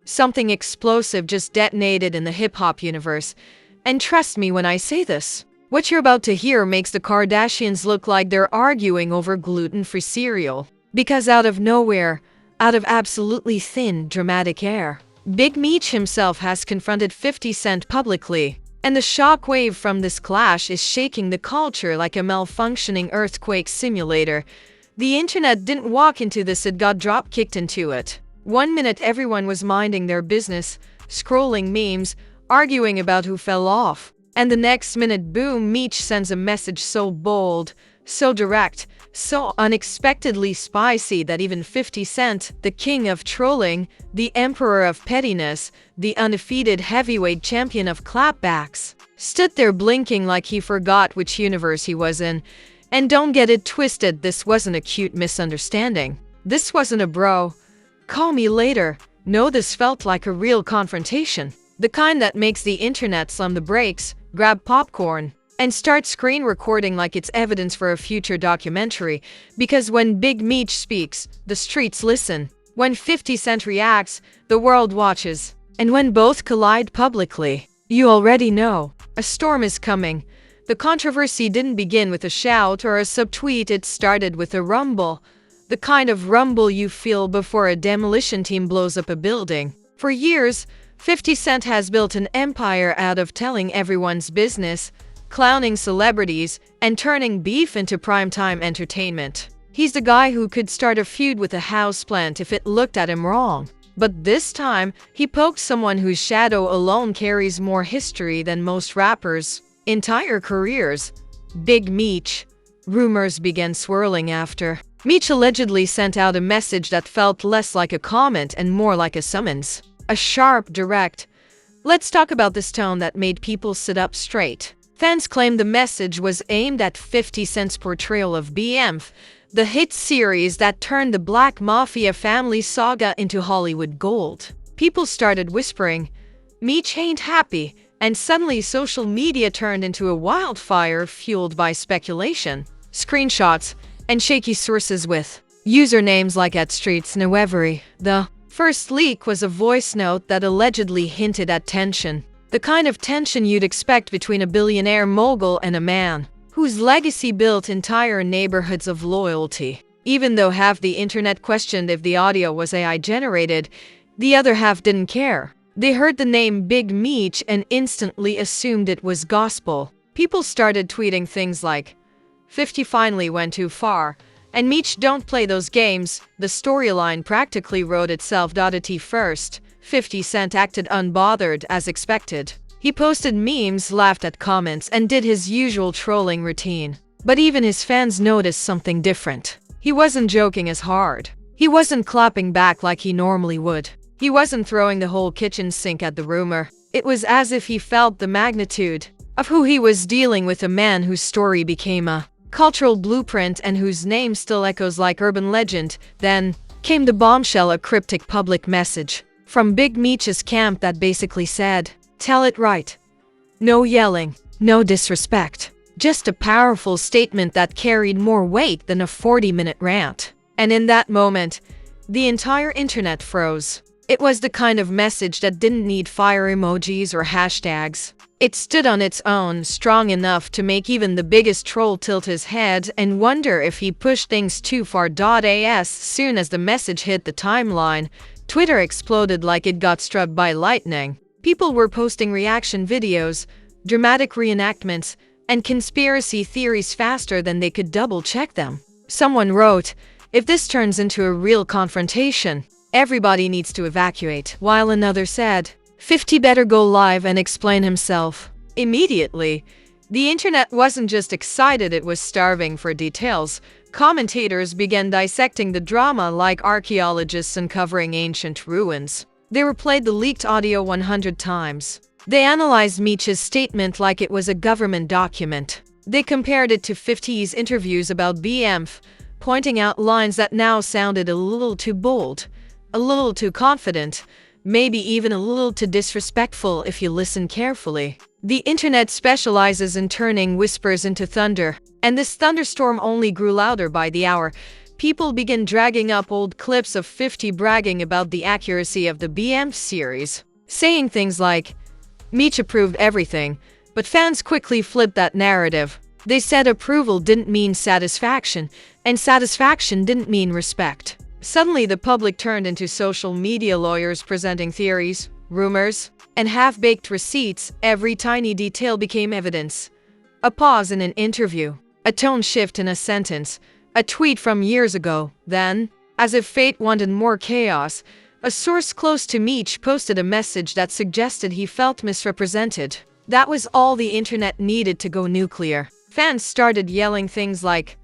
Something explosive just detonated in the hip-hop universe. And trust me when I say this. What you're about to hear makes the Kardashians look like they're arguing over gluten-free cereal. Because out of nowhere, out of absolutely thin, dramatic air, Big Meech himself has confronted 50 Cent publicly. And the shockwave from this clash is shaking the culture like a malfunctioning earthquake simulator. The internet didn't walk into this, it got drop-kicked into it. 1 minute everyone was minding their business, scrolling memes, arguing about who fell off. And the next minute, boom, Meech sends a message so bold, so direct, so unexpectedly spicy that even 50 Cent, the king of trolling, the emperor of pettiness, the undefeated heavyweight champion of clapbacks, stood there blinking like he forgot which universe he was in. And don't get it twisted, this wasn't a cute misunderstanding. This wasn't a bro, call me later. No, this felt like a real confrontation. The kind that makes the internet slam the brakes, grab popcorn, and start screen recording like it's evidence for a future documentary. Because when Big Meech speaks, the streets listen. When 50 Cent reacts, the world watches. And when both collide publicly, you already know a storm is coming. The controversy didn't begin with a shout or a subtweet, it started with a rumble. The kind of rumble you feel before a demolition team blows up a building. For years, 50 Cent has built an empire out of telling everyone's business, clowning celebrities, and turning beef into primetime entertainment. He's the guy who could start a feud with a houseplant if it looked at him wrong. But this time, he poked someone whose shadow alone carries more history than most rappers' entire careers. Big Meech. Rumors began swirling after Meech allegedly sent out a message that felt less like a comment and more like a summons. A sharp, direct, "Let's talk about this" tone that made people sit up straight. Fans claimed the message was aimed at 50 Cent's portrayal of BMF, the hit series that turned the Black Mafia family saga into Hollywood gold. People started whispering, "Meech ain't happy," and suddenly social media turned into a wildfire fueled by speculation, screenshots, and shaky sources with usernames like @StreetsKnowEvery. The first leak was a voice note that allegedly hinted at tension. The kind of tension you'd expect between a billionaire mogul and a man whose legacy built entire neighborhoods of loyalty. Even though half the internet questioned if the audio was AI generated, the other half didn't care. They heard the name Big Meech and instantly assumed it was gospel. People started tweeting things like, "50 finally went too far," and "Meech don't play those games." The storyline practically wrote itself. At first, 50 Cent acted unbothered as expected. He posted memes, laughed at comments, and did his usual trolling routine. But even his fans noticed something different. He wasn't joking as hard. He wasn't clapping back like he normally would. He wasn't throwing the whole kitchen sink at the rumor. It was as if he felt the magnitude of who he was dealing with, a man whose story became a cultural blueprint and whose name still echoes like urban legend. Then came the bombshell, a cryptic public message from Big Meech's camp that basically said, "Tell it right. No yelling, no disrespect." Just a powerful statement that carried more weight than a 40-minute rant. And in that moment, the entire internet froze. It was the kind of message that didn't need fire emojis or hashtags. It stood on its own, strong enough to make even the biggest troll tilt his head and wonder if he pushed things too far. As soon as the message hit the timeline, Twitter exploded like it got struck by lightning. People were posting reaction videos, dramatic reenactments, and conspiracy theories faster than they could double-check them. Someone wrote, "If this turns into a real confrontation, everybody needs to evacuate," while another said, 50 better go live and explain himself. Immediately, the internet wasn't just excited, it was starving for details. Commentators began dissecting the drama like archaeologists uncovering ancient ruins. They replayed the leaked audio 100 times. They analyzed Meech's statement like it was a government document. They compared it to 50's interviews about BMF, pointing out lines that now sounded a little too bold, a little too confident, maybe even a little too disrespectful if you listen carefully. The internet specializes in turning whispers into thunder, and this thunderstorm only grew louder by the hour. people began dragging up old clips of 50 bragging about the accuracy of the BM series, saying things like, Meech approved everything, but fans quickly flipped that narrative. They said approval didn't mean satisfaction, and satisfaction didn't mean respect. Suddenly, the public turned into social media lawyers presenting theories, rumors, and half-baked receipts. Every tiny detail became evidence. A pause in an interview, a tone shift in a sentence, a tweet from years ago. Then, as if fate wanted more chaos, a source close to Meech posted a message that suggested he felt misrepresented. That was all the internet needed to go nuclear. Fans started yelling things like,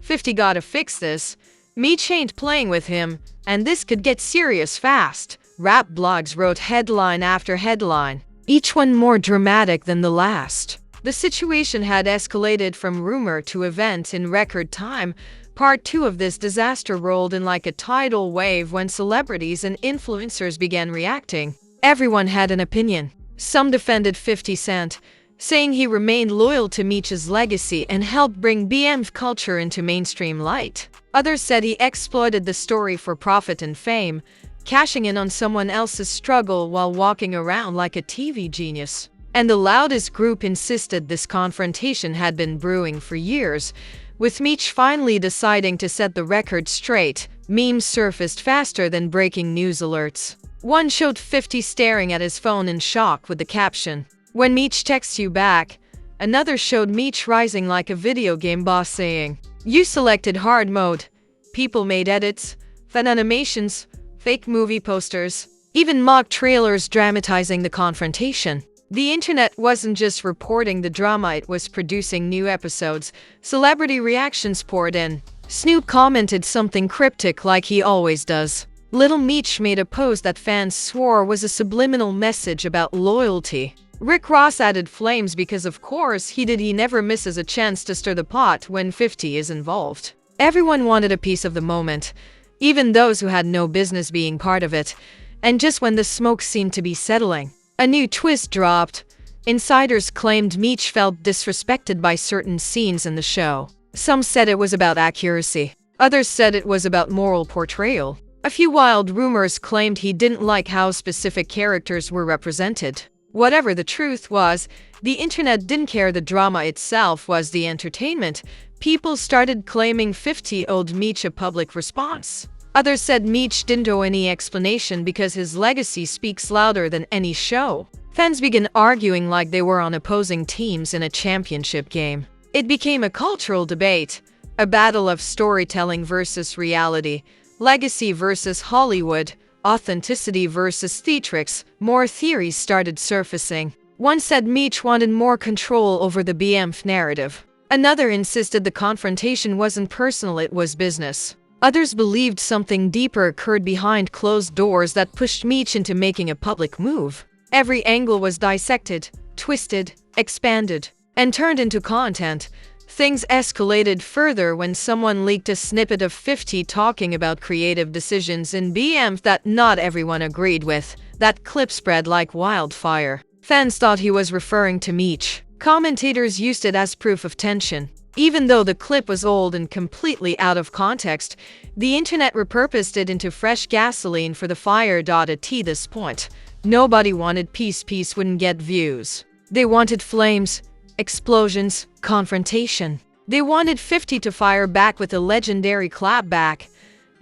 50 gotta fix this, Meech ain't playing with him, and this could get serious fast. Rap blogs wrote headline after headline, each one more dramatic than the last. The situation had escalated from rumor to event in record time. Part 2 of this disaster rolled in like a tidal wave when celebrities and influencers began reacting. Everyone had an opinion. Some defended 50 Cent, saying he remained loyal to Meech's legacy and helped bring BM culture into mainstream light. Others said he exploited the story for profit and fame, cashing in on someone else's struggle while walking around like a TV genius. And the loudest group insisted this confrontation had been brewing for years, with Meech finally deciding to set the record straight. Memes surfaced faster than breaking news alerts. One showed 50 staring at his phone in shock with the caption, "When Meech texts you back." Another showed Meech rising like a video game boss saying, "You selected hard mode." People made edits, fan animations, fake movie posters, even mock trailers dramatizing the confrontation. The internet wasn't just reporting the drama, it was producing new episodes. Celebrity reactions poured in. Snoop commented something cryptic like he always does. Little Meech made a post that fans swore was a subliminal message about loyalty. Rick Ross added flames because of course he never misses a chance to stir the pot when 50 is involved. Everyone wanted a piece of the moment, even those who had no business being part of it. And just when the smoke seemed to be settling, a new twist dropped. Insiders claimed Meech felt disrespected by certain scenes in the show. Some said it was about accuracy. Others said it was about moral portrayal. A few wild rumors claimed he didn't like how specific characters were represented. Whatever the truth was, the internet didn't care. The drama itself was the entertainment. People started claiming 50 owed Meech a public response. Others said Meech didn't owe any explanation because his legacy speaks louder than any show. Fans began arguing like they were on opposing teams in a championship game. It became a cultural debate, a battle of storytelling versus reality, legacy versus Hollywood, authenticity versus theatrics. More theories started surfacing. One said Meech wanted more control over the BMF narrative. Another insisted the confrontation wasn't personal, it was business. Others believed something deeper occurred behind closed doors that pushed Meech into making a public move. Every angle was dissected, twisted, expanded, and turned into content. Things escalated further when someone leaked a snippet of 50 talking about creative decisions in BMF that not everyone agreed with. That clip spread like wildfire. Fans thought he was referring to Meech. Commentators used it as proof of tension. Even though the clip was old and completely out of context, the internet repurposed it into fresh gasoline for the fire. At this point, nobody wanted peace. Peace wouldn't get views. They wanted flames, explosions, confrontation. They wanted 50 to fire back with a legendary clapback.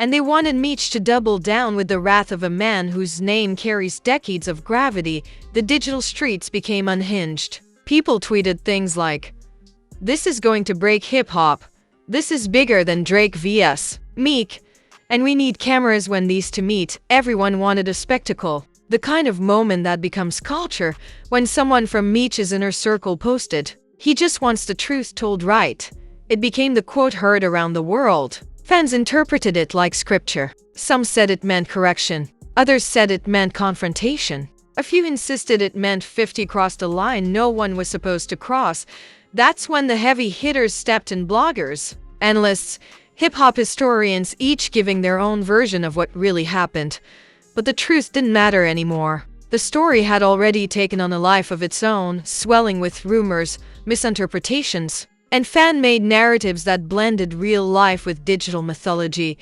And they wanted Meech to double down with the wrath of a man whose name carries decades of gravity. The digital streets became unhinged. People tweeted things like, "This is going to break hip-hop. This is bigger than Drake vs. Meek. And we need cameras when these two meet." Everyone wanted a spectacle. The kind of moment that becomes culture when someone from Meech's inner circle posted, "He just wants the truth told right." It became the quote heard around the world. Fans interpreted it like scripture. Some said it meant correction. Others said it meant confrontation. A few insisted it meant 50 crossed a line no one was supposed to cross. That's when the heavy hitters stepped in: bloggers, analysts, hip-hop historians, each giving their own version of what really happened. But the truth didn't matter anymore. The story had already taken on a life of its own, swelling with rumors, misinterpretations, and fan-made narratives that blended real life with digital mythology.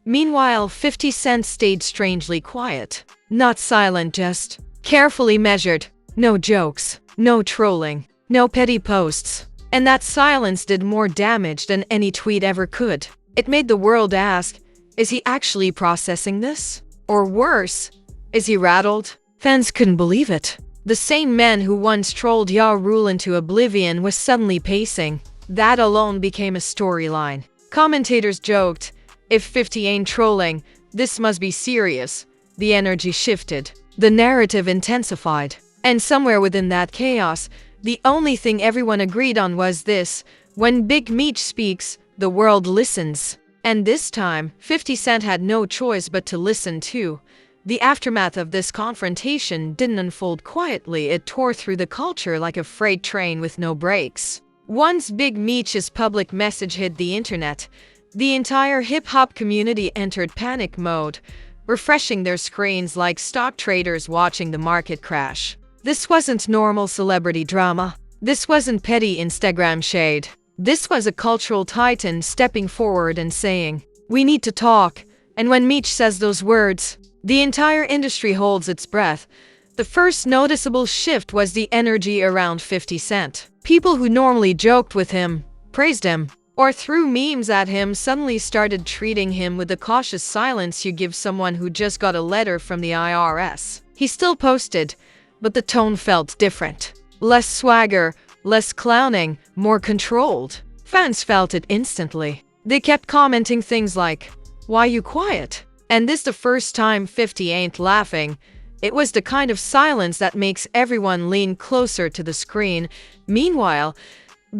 Meanwhile, 50 Cent stayed strangely quiet. Not silent, just carefully measured. No jokes, no trolling, no petty posts. And that silence did more damage than any tweet ever could. It made the world ask, is he actually processing this? Or worse, is he rattled? Fans couldn't believe it. The same man who once trolled Ja Rule into oblivion was suddenly pacing. That alone became a storyline. Commentators joked, if 50 ain't trolling, this must be serious. The energy shifted. The narrative intensified. And somewhere within that chaos, the only thing everyone agreed on was this: when Big Meech speaks, the world listens. And this time, 50 Cent had no choice but to listen too. The aftermath of this confrontation didn't unfold quietly, it tore through the culture like a freight train with no brakes. Once Big Meech's public message hit the internet, the entire hip-hop community entered panic mode, refreshing their screens like stock traders watching the market crash. This wasn't normal celebrity drama. This wasn't petty Instagram shade. This was a cultural titan stepping forward and saying, "We need to talk." And when Meech says those words, the entire industry holds its breath. The first noticeable shift was the energy around 50 Cent. People who normally joked with him, praised him, or threw memes at him suddenly started treating him with the cautious silence you give someone who just got a letter from the IRS. He still posted, but the tone felt different. Less swagger, less clowning, more controlled. Fans felt it instantly. They kept commenting things like, "Why you quiet?" And this the first time 50 ain't laughing. It was the kind of silence that makes everyone lean closer to the screen. Meanwhile,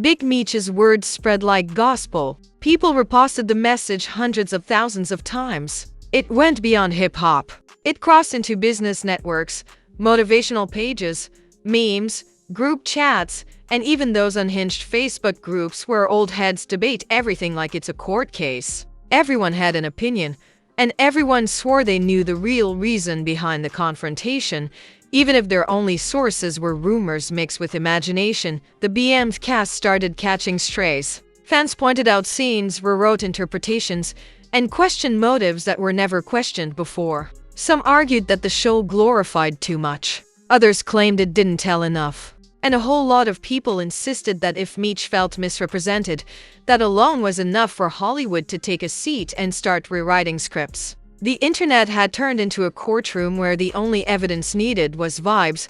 Big Meech's words spread like gospel. People reposted the message hundreds of thousands of times. It went beyond hip-hop. It crossed into business networks, motivational pages, memes, group chats, and even those unhinged Facebook groups where old heads debate everything like it's a court case. Everyone had an opinion, and everyone swore they knew the real reason behind the confrontation, even if their only sources were rumors mixed with imagination. The BM's cast started catching strays. Fans pointed out scenes, rewrote interpretations, and questioned motives that were never questioned before. Some argued that the show glorified too much. Others claimed it didn't tell enough. And a whole lot of people insisted that if Meech felt misrepresented, that alone was enough for Hollywood to take a seat and start rewriting scripts. The internet had turned into a courtroom where the only evidence needed was vibes.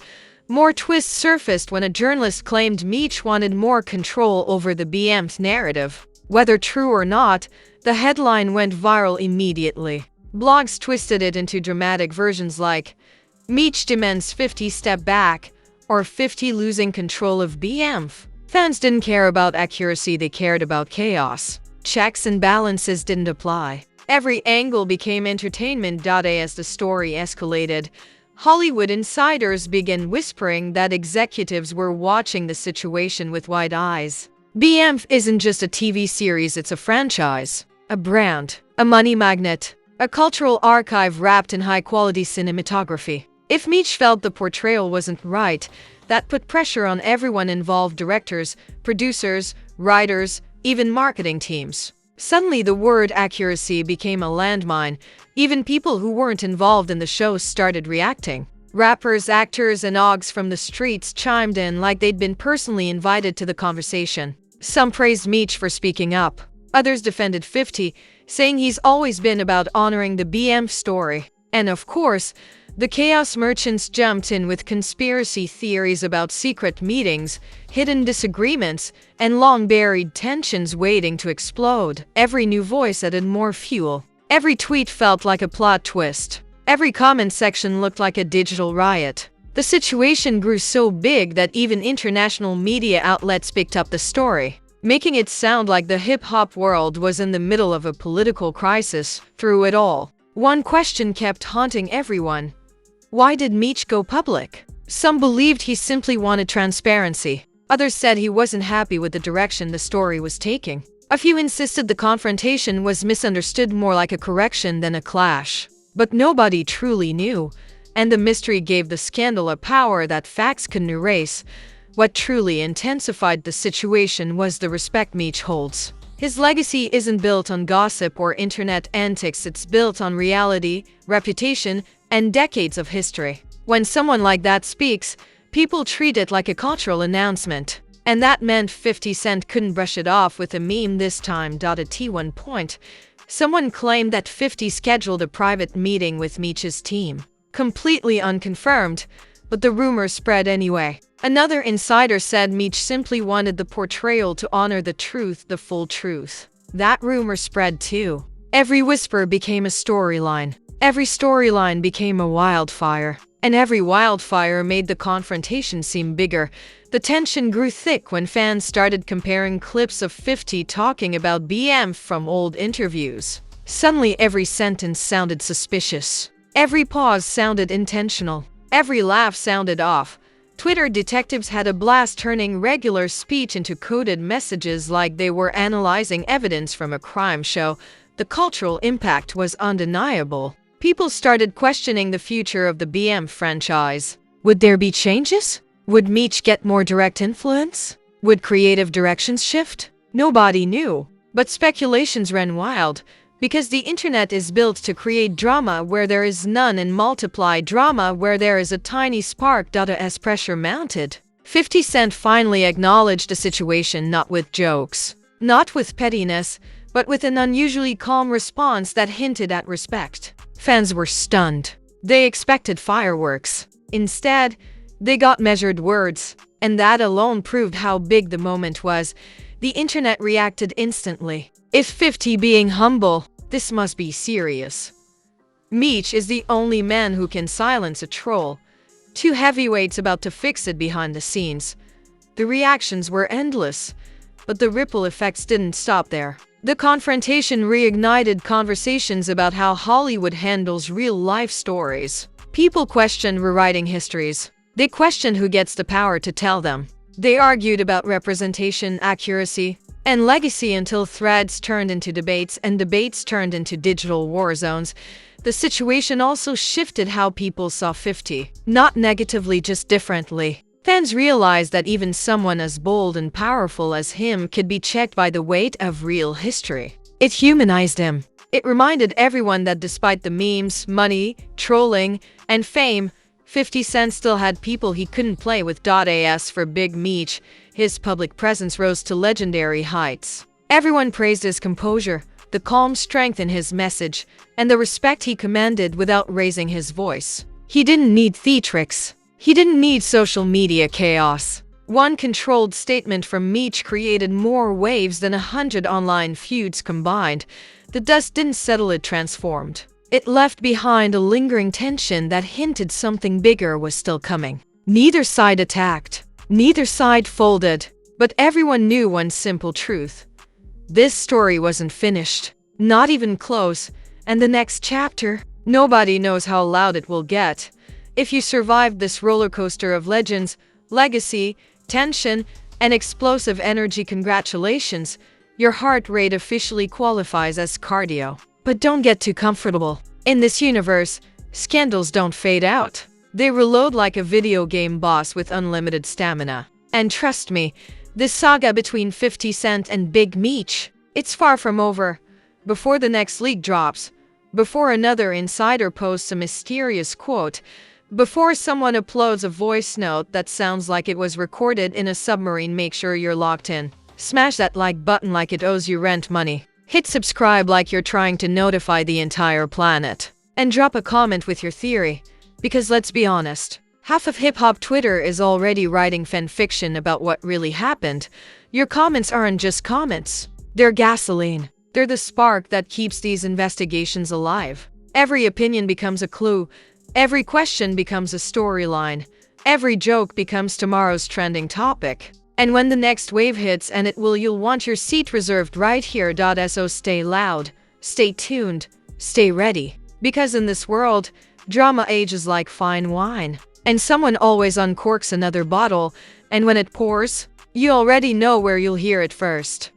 More twists surfaced when a journalist claimed Meech wanted more control over the BM's narrative. Whether true or not, the headline went viral immediately. Blogs twisted it into dramatic versions like, "Meech demands 50 step back," or 50 losing control of BMF. Fans didn't care about accuracy, they cared about chaos. Checks and balances didn't apply. Every angle became entertainment. As the story escalated, Hollywood insiders began whispering that executives were watching the situation with wide eyes. BMF isn't just a TV series, it's a franchise, a brand, a money magnet, a cultural archive wrapped in high-quality cinematography. If Meech felt the portrayal wasn't right, that put pressure on everyone involved: directors, producers, writers, even marketing teams. Suddenly, the word accuracy became a landmine. Even people who weren't involved in the show started reacting. Rappers, actors, and OGs from the streets chimed in like they'd been personally invited to the conversation. Some praised Meech for speaking up. Others defended 50, saying he's always been about honoring the BM story. And of course, the chaos merchants jumped in with conspiracy theories about secret meetings, hidden disagreements, and long-buried tensions waiting to explode. Every new voice added more fuel. Every tweet felt like a plot twist. Every comment section looked like a digital riot. The situation grew so big that even international media outlets picked up the story, making it sound like the hip-hop world was in the middle of a political crisis. Through it all, one question kept haunting everyone. Why did Meech go public? Some believed he simply wanted transparency. Others said he wasn't happy with the direction the story was taking. A few insisted the confrontation was misunderstood, more like a correction than a clash. But nobody truly knew, and the mystery gave the scandal a power that facts couldn't erase. What truly intensified the situation was the respect Meech holds. His legacy isn't built on gossip or internet antics, it's built on reality, reputation, and decades of history. When someone like that speaks, people treat it like a cultural announcement. And that meant 50 Cent couldn't brush it off with a meme this time. At one point, someone claimed that 50 scheduled a private meeting with Meech's team. Completely unconfirmed, but the rumor spread anyway. Another insider said Meech simply wanted the portrayal to honor the truth, the full truth. That rumor spread too. Every whisper became a storyline. Every storyline became a wildfire. And every wildfire made the confrontation seem bigger. The tension grew thick when fans started comparing clips of 50 talking about BM from old interviews. Suddenly every sentence sounded suspicious. Every pause sounded intentional. Every laugh sounded off. Twitter detectives had a blast turning regular speech into coded messages like they were analyzing evidence from a crime show. The cultural impact was undeniable. People started questioning the future of the BM franchise. Would there be changes? Would Meech get more direct influence? Would creative directions shift? Nobody knew. But speculations ran wild, because the internet is built to create drama where there is none and multiply drama where there is a tiny spark. As pressure mounted, 50 Cent finally acknowledged the situation, not with jokes, not with pettiness, but with an unusually calm response that hinted at respect. Fans were stunned. They expected fireworks. Instead, they got measured words, and that alone proved how big the moment was. The internet reacted instantly. If 50 being humble, this must be serious. Meech is the only man who can silence a troll. Two heavyweights about to fix it behind the scenes. The reactions were endless, but the ripple effects didn't stop there. The confrontation reignited conversations about how Hollywood handles real-life stories. People questioned rewriting histories. They questioned who gets the power to tell them. They argued about representation, accuracy, and legacy until threads turned into debates and debates turned into digital war zones. The situation also shifted how people saw 50. Not negatively, just differently. Fans realized that even someone as bold and powerful as him could be checked by the weight of real history. It humanized him. It reminded everyone that despite the memes, money, trolling, and fame, 50 Cent still had people he couldn't play with. As for Big Meech, his public presence rose to legendary heights. Everyone praised his composure, the calm strength in his message, and the respect he commanded without raising his voice. He didn't need theatrics. He didn't need social media chaos. One controlled statement from Meech created more waves than 100 online feuds combined. The dust didn't settle, it transformed. It left behind a lingering tension that hinted something bigger was still coming. Neither side attacked. Neither side folded. But everyone knew one simple truth. This story wasn't finished. Not even close. And the next chapter, nobody knows how loud it will get. If you survived this roller coaster of legends, legacy, tension, and explosive energy, congratulations. Your heart rate officially qualifies as cardio. But don't get too comfortable. In this universe, scandals don't fade out. They reload like a video game boss with unlimited stamina. And trust me, this saga between 50 Cent and Big Meech, it's far from over. Before the next leak drops, before another insider posts a mysterious quote, before someone uploads a voice note that sounds like it was recorded in a submarine, make sure you're locked in. Smash that like button like it owes you rent money. Hit subscribe like you're trying to notify the entire planet. And drop a comment with your theory. Because let's be honest, half of hip-hop Twitter is already writing fanfiction about what really happened. Your comments aren't just comments. They're gasoline. They're the spark that keeps these investigations alive. Every opinion becomes a clue. Every question becomes a storyline. Every joke becomes tomorrow's trending topic. And when the next wave hits, and it will, you'll want your seat reserved right here. So stay loud, stay tuned, stay ready. Because in this world, drama ages like fine wine. And someone always uncorks another bottle, and when it pours, you already know where you'll hear it first.